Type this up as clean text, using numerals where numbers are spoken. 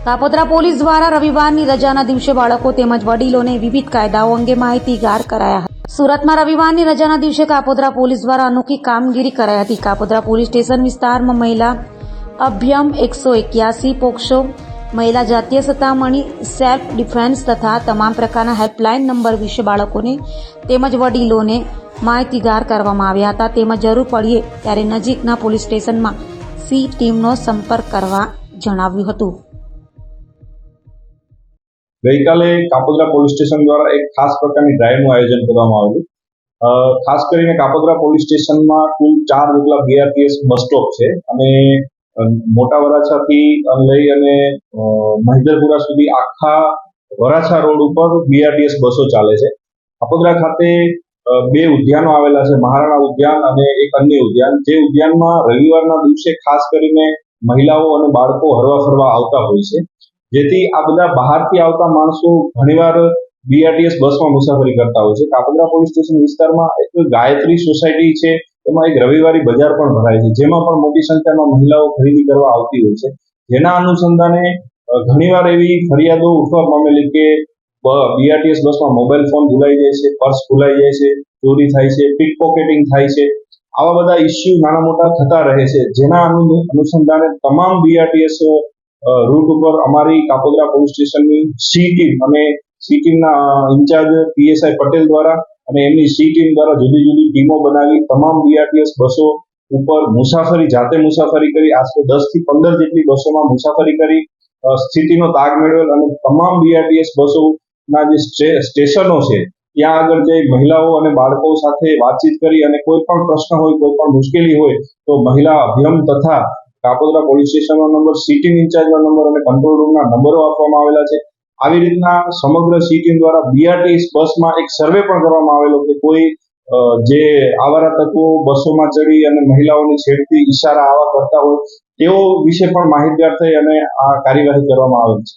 Kapodra police દ્વારા રવિવારની રજાના દિવસે બાળકો તેમજ વડીલોને વિવિધ કાયદાઓ અંગે માહિતીગાર કરાયા હતા। સુરતમાં રવિવારની રજાના દિવસે કાપોદ્રા પોલીસ દ્વારા અનોખી કામગીરી કરાઈ હતી। કાપોદ્રા પોલીસ સ્ટેશન વિસ્તારમાં મહિલા અભિયમ 181 પોક્સો, મહિલા જાતીય સતામણી, સેલ્ફ ડિફેન્સ તથા તમામ પ્રકારના હેલ્પલાઇન નંબર વિશે બાળકોને તેમજ વડીલોને માહિતીગાર કરવામાં આવ્યા હતા। તેમજ જરૂર પડીએ ત્યારે નજીકના પોલીસ સ્ટેશનમાં સી ટીમનો સંપર્ક કરવા જણાવ્યું હતું। ગઈકાલે કાપોદ્રા પોલીસ સ્ટેશન દ્વારા એક ખાસ પ્રકારની ડ્રાઈવનું આયોજન કરવામાં આવેલું। ખાસ કરીને કાપોદ્રા પોલીસ સ્ટેશનમાં કુલ 4 જેટલા BRTS બસ સ્ટોપ છે અને મોટા વરાછાથી લઈ અને મહિધરપુરા સુધી આખા વરાછા રોડ ઉપર BRTS બસો ચાલે છે। કાપોદ્રા ખાતે 2 ઉદ્યાનો આવેલા છે, મહારાણા ઉદ્યાન અને એક અન્ય ઉદ્યાન, જે ઉદ્યાનમાં રવિવારના દિવસે ખાસ કરીને મહિલાઓ અને બાળકો હરવા ફરવા આવતા હોય છે, જેથી આ બધા બહારથી આવતા માણસો ઘણીવાર BRTS બસમાં મુસાફરી કરતા હોય છે। કાપોદ્રા પોલીસ સ્ટેશન વિસ્તારમાં એક ગાયત્રી સોસાયટી છે, એમાં એક રવિવારી બજાર પણ ભરાય છે, જેમાં પણ મોટી સંખ્યામાં મહિલાઓ ખરીદી કરવા આવતી હોય છે। જેના અનુસંધાને ઘણીવાર એવી ફરિયાદો ઉઠવા પામેલી કે BRTS બસમાં મોબાઈલ ફોન ભૂલાઈ જાય છે, પર્સ ભૂલાઈ જાય છે, ચોરી થાય છે, પિક પોકેટિંગ થાય છે, આવા બધા ઇસ્યુ નાના મોટા થતા રહે છે। જેના અનુસંધાને તમામ BRTS રૂટ ઉપર અમારી કાપોદ્રા પોલીસ સ્ટેશનની સી ટીમ અને સી ટીમના ઇન્ચાર્જ PSI પટેલ દ્વારા અને એમની સી ટીમ દ્વારા જુદી જુદી ટીમો બનાવી તમામ BRTS બસો ઉપર જાતે મુસાફરી કરી આશરે 10 થી 15 જેટલી બસોમાં મુસાફરી કરી સ્થિતિનો તાગ મેળવેલ અને તમામ BRTS બસોના જે સ્ટેશનો છે ત્યાં આગળ જઈ મહિલાઓ અને બાળકો સાથે વાતચીત કરી અને કોઈ પણ પ્રશ્ન હોય, કોઈ પણ મુશ્કેલી હોય તો મહિલા અભિયમ તથા કાપોદ્રા પોલીસ સ્ટેશનનો નંબર, સી ટીમ ઇન્ચાર્જનો નંબર અને કંટ્રોલ રૂમના નંબરો આપવામાં આવેલા છે। આવી રીતના સમગ્ર સી ટીમ દ્વારા BRTS બસમાં એક સર્વે પણ કરવામાં આવેલો કે કોઈ જે આવારા તત્વો બસોમાં ચડી અને મહિલાઓની છેડતી ઈશારા આવા કરતા હોય તેઓ વિશે પણ માહિતગાર થઈ અને આ કાર્યવાહી કરવામાં આવેલ છે।